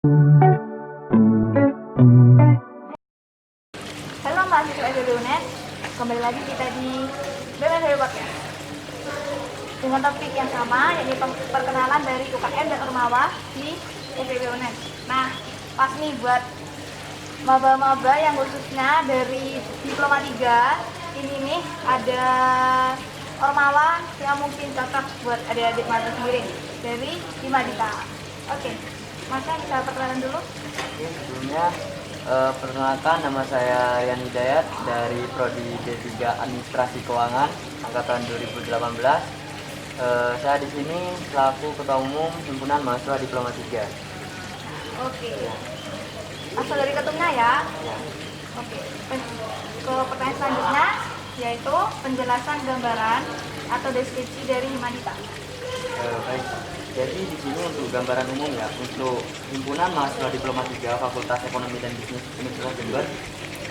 Halo mahasiswa SDUNET, kembali lagi kita di BMSW Podcast dengan topik yang sama, yaitu perkenalan dari UKM dan Ormawa di FEB UNED. Nah, pas nih buat maba-maba yang khususnya dari Diploma 3, ini nih ada Ormawa yang mungkin cocok buat adik-adik mahasiswa sendiri dari Himadita. Oke, Masnya bisa perkenalan dulu? Oke, sebelumnya perkenalkan, nama saya Yan Hidayat dari Prodi D3 Administrasi Keuangan angkatan 2018. Saya di sini selaku Ketua Umum Himpunan Mahasiswa Diploma 3. Oke, asal dari ketumnya ya. Ya. Oke, ke pertanyaan selanjutnya, yaitu penjelasan gambaran atau deskripsi dari Himadita. Baik. Jadi di sini untuk gambaran umum ya, untuk Himpunan Mahasiswa Diploma 3 Fakultas Ekonomi dan Bisnis Universitas Jember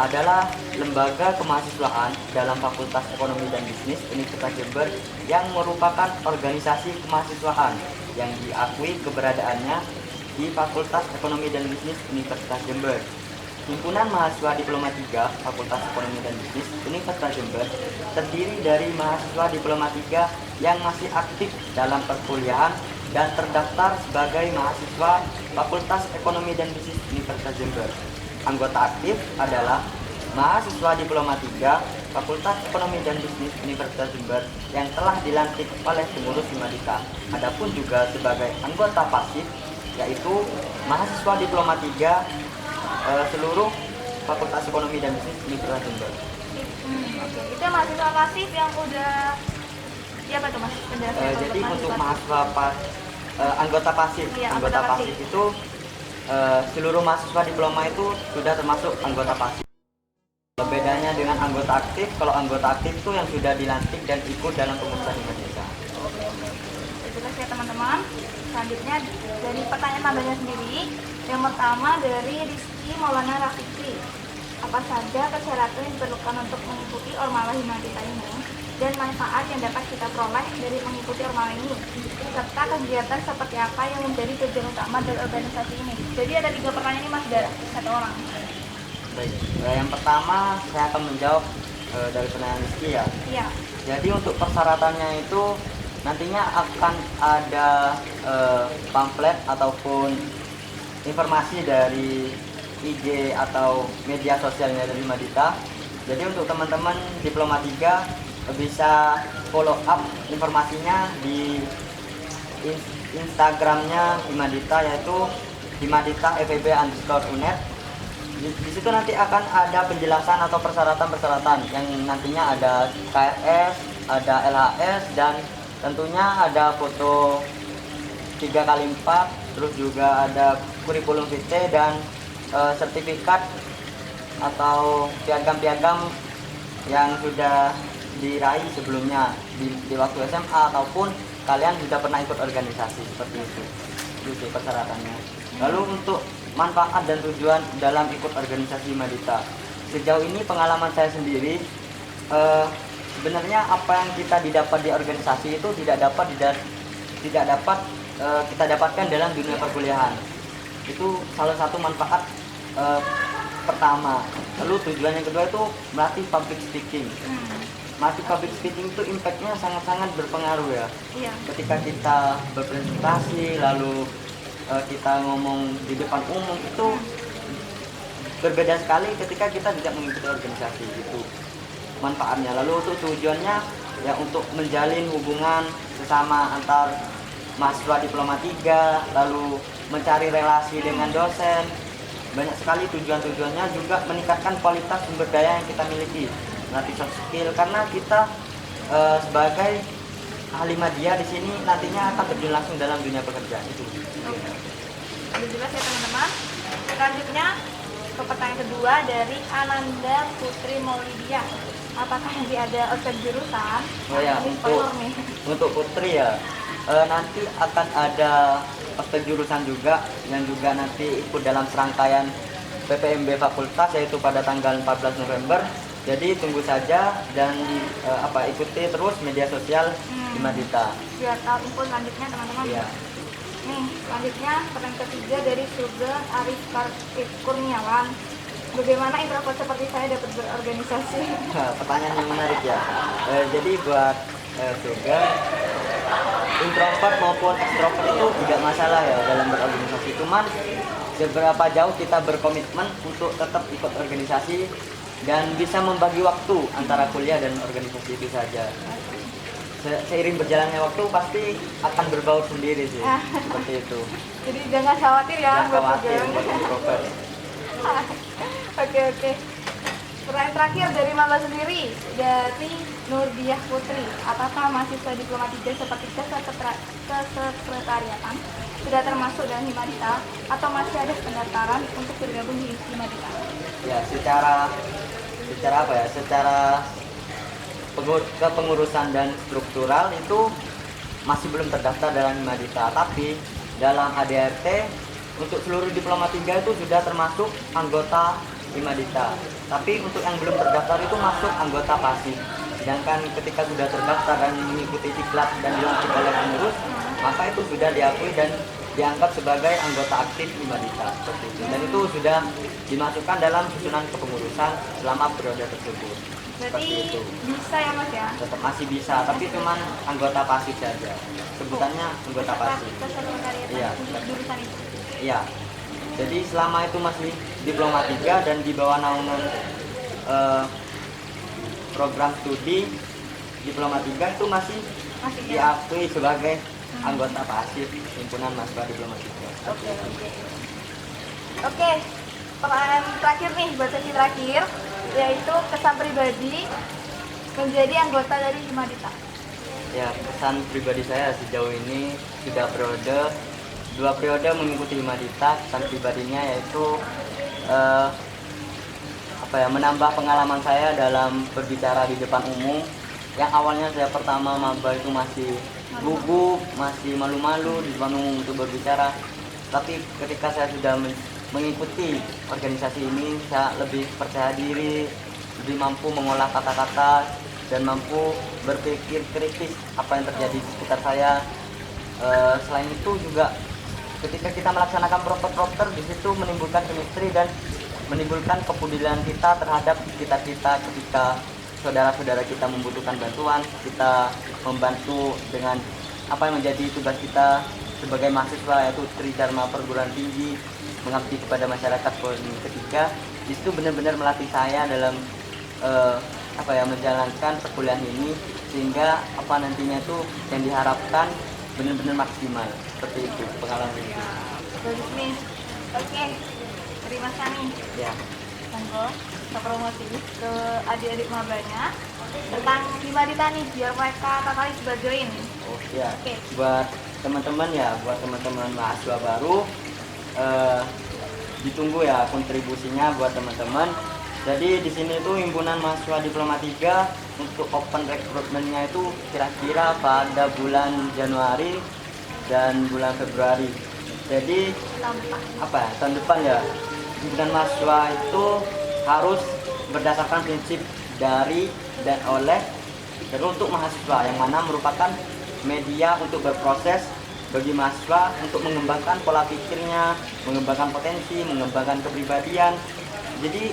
adalah lembaga kemahasiswaan dalam Fakultas Ekonomi dan Bisnis Universitas Jember yang merupakan organisasi kemahasiswaan yang diakui keberadaannya di Fakultas Ekonomi dan Bisnis Universitas Jember. Himpunan Mahasiswa Diploma 3 Fakultas Ekonomi dan Bisnis Universitas Jember terdiri dari mahasiswa Diploma 3 yang masih aktif dalam perkuliahan dan terdaftar sebagai mahasiswa Fakultas Ekonomi dan Bisnis Universitas Jember. Anggota aktif adalah mahasiswa Diploma 3 Fakultas Ekonomi dan Bisnis Universitas Jember yang telah dilantik oleh pengurus Himadita. Adapun juga sebagai anggota pasif yaitu mahasiswa Diploma 3 seluruh Fakultas Ekonomi dan Bisnis Universitas Jember. Oke, itu mahasiswa pasif yang udah siapa tuh mas? Jadi untuk anggota pasif, Iya, anggota anggota pasif itu seluruh mahasiswa diploma itu sudah termasuk anggota pasif. Bedanya dengan anggota aktif, kalau anggota aktif itu yang sudah dilantik dan ikut dalam pengurusan Himadita. Jelas ya teman-teman. Selanjutnya dari pertanyaan tambahnya sendiri, yang pertama dari Rizky Maulana Rafiqi. Apa saja persyaratan yang diperlukan untuk mengikuti Ormawa Himadita ini dan manfaat yang dapat kita peroleh dari mengikuti Ormawa ini, serta kegiatan seperti apa yang menjadi tujuan utama dari organisasi ini. Jadi ada 3 pertanyaan ini mas, dari 1 orang. Baik, yang pertama saya akan menjawab dari pertanyaan Rizky ya. Iya. Jadi untuk persyaratannya itu nantinya akan ada pamflet ataupun informasi dari IG atau media sosialnya dari Himadita. Jadi untuk teman-teman Diploma 3 bisa follow up informasinya di Instagramnya Himadita, yaitu himadita_feb_unet. Di situ nanti akan ada penjelasan atau persyaratan-persyaratan yang nantinya ada KRS, ada LHS, dan tentunya ada foto 3x4, terus juga ada kurikulum vitae dan sertifikat atau piagam-piagam yang sudah diraih sebelumnya di waktu SMA ataupun kalian sudah pernah ikut organisasi seperti itu. Itu sih persyaratannya. Lalu untuk manfaat dan tujuan dalam ikut organisasi Himadita. Sejauh ini pengalaman saya sendiri, sebenarnya apa yang kita didapat di organisasi itu tidak dapat kita dapatkan dalam dunia perkuliahan. Itu salah satu manfaat pertama. Lalu tujuan yang kedua itu melatih public speaking. Melatih public speaking itu impactnya sangat-sangat berpengaruh ya. Iya. Ketika kita berpresentasi lalu kita ngomong di depan umum itu berbeda sekali ketika kita tidak mengikuti organisasi itu manfaatnya. Lalu untuk tujuannya ya untuk menjalin hubungan sesama antar mahasiswa Diploma 3, lalu mencari relasi dengan dosen. Banyak sekali tujuannya, juga meningkatkan kualitas sumber daya yang kita miliki, melatih soft skill, karena kita sebagai ahli media di sini nantinya akan terjun langsung dalam dunia pekerjaan itu. Sudah jelas ya teman-teman. Selanjutnya ke pertanyaan kedua dari Ananda Putri Maulidia. Apakah nanti ada ospek jurusan? Oh ya, untuk Putri ya, nanti akan ada ospek jurusan juga yang juga nanti ikut dalam serangkaian PPMB Fakultas, yaitu pada tanggal 14 November. Jadi tunggu saja dan ikuti terus media sosial Himadita. Biar tahu info selanjutnya teman-teman. Iya. Nih, selanjutnya pertanyaan ketiga dari Sugeng Arif Kurniawan. Bagaimana introvert seperti saya dapat berorganisasi? Pertanyaan yang menarik ya. Jadi buat juga introvert maupun extrovert itu tidak masalah ya dalam berorganisasi. Cuman seberapa jauh kita berkomitmen untuk tetap ikut organisasi dan bisa membagi waktu antara kuliah dan organisasi itu saja. Seiring berjalannya waktu pasti akan berbaur sendiri sih, seperti itu. Jadi jangan khawatir ya Jangan buat khawatir Sugeng. buat introvert. Oke. Pertanyaan terakhir dari Maba sendiri, dari Nurdiah Putri. Apakah mahasiswa Diploma 3 seperti kesekretariatan sudah termasuk dalam Himadita atau masih ada pendaftaran untuk bergabung di Himadita? Ya, secara apa ya? Secara kepengurusan dan struktural itu masih belum terdaftar dalam Himadita, tapi dalam ADRT untuk seluruh Diploma 3 itu sudah termasuk anggota Himadita. Tapi untuk yang belum terdaftar itu masuk anggota pasif. Sedangkan ketika sudah terdaftar dan mengikuti diklat dan dilantik oleh pengurus, maka itu sudah diakui dan dianggap sebagai anggota aktif Himadita. Seperti itu. Dan itu sudah dimasukkan dalam susunan kepengurusan selama periode tersebut. Berarti Seperti itu. bisa ya Mas ya? Tetap masih bisa, tapi cuman anggota pasif saja. Sebutannya anggota pasif. Kesekretariatan Iya. untuk jurusan itu. Iya. Jadi selama itu masih Diploma 3 dan di bawah naungan program studi Diploma 3 itu masih Masih ya? diakui sebagai anggota pasif himpunan mahasiswa Diploma 3. Oke, pertanyaan terakhir nih buat sesi terakhir, yaitu kesan pribadi menjadi anggota dari Himadita. Ya, kesan pribadi saya sejauh ini sudah dua periode mengikuti Himadita. Kesan pribadinya yaitu menambah pengalaman saya dalam berbicara di depan umum. Yang awalnya saya pertama maba itu masih gugup, masih malu-malu di depan umum untuk berbicara. Tapi ketika saya sudah mengikuti organisasi ini, saya lebih percaya diri, lebih mampu mengolah kata-kata dan mampu berpikir kritis apa yang terjadi di sekitar saya. Selain itu juga ketika kita melaksanakan proker-proker, di situ menimbulkan chemistry dan menimbulkan kepedulian kita terhadap kita ketika saudara-saudara kita membutuhkan bantuan, kita membantu dengan apa yang menjadi tugas kita sebagai mahasiswa, yaitu Tridharma Perguruan Tinggi, mengabdi kepada masyarakat. Poin ketiga, itu benar-benar melatih saya dalam menjalankan perkuliahan ini, sehingga nantinya itu yang diharapkan benar-benar maksimal. Seperti itu pengalaman itu. Bagus nih. Oke, terima kasih. Ya. Monggo kita promosi ke adik-adik mabanya tentang Himadita nih, biar mereka tertarik buat join. Oh ya. Oke. Buat teman-teman mahasiswa baru, ditunggu ya kontribusinya buat teman-teman. Jadi di sini tuh himpunan mahasiswa Diploma 3 untuk open recruitment-nya itu kira-kira pada bulan Januari dan bulan Februari. Jadi tahun depan ya, himpunan mahasiswa itu harus berdasarkan prinsip dari dan oleh dan untuk mahasiswa, yang mana merupakan media untuk berproses bagi mahasiswa untuk mengembangkan pola pikirnya, mengembangkan potensi, mengembangkan kepribadian. Jadi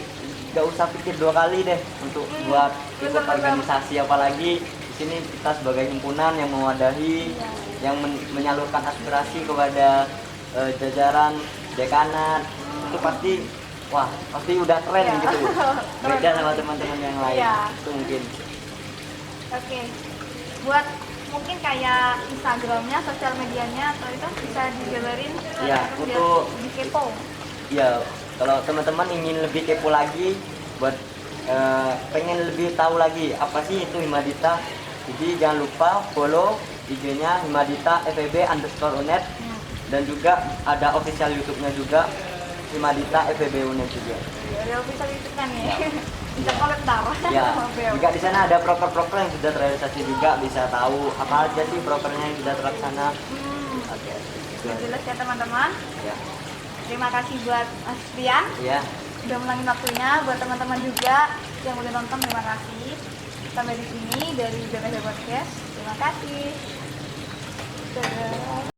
gak usah pikir dua kali deh untuk buat ikut organisasi, apalagi di sini kita sebagai himpunan yang mewadahi, yang menyalurkan aspirasi kepada jajaran dekanat, itu pasti udah keren gitu, beda sama teman-teman yang lain. Itu mungkin. Oke, buat mungkin kayak Instagramnya, sosial medianya, atau itu bisa dijabarin Ya, untuk lebih kepo. Ya, kalau teman-teman ingin lebih kepo lagi, buat pengen lebih tahu lagi apa sih itu Himadita, jadi jangan lupa follow IG-nya Himadita FEB_UNED, dan juga ada official YouTube-nya juga Himadita FEB UNED juga. Ada official YouTube kan ya? Bisa komentar. Ya, jika di sana ada proker-proker yang sudah terrealisasi juga, bisa tahu apa aja sih prokernya yang sudah terlaksana. Oke, Jelas ya teman-teman. Ya. Terima kasih buat Mas Rian. Ya. Udah melangin waktunya. Buat teman-teman juga yang udah nonton, terima kasih. Sampai di sini dari BPH Podcast. Terima kasih. Dadah.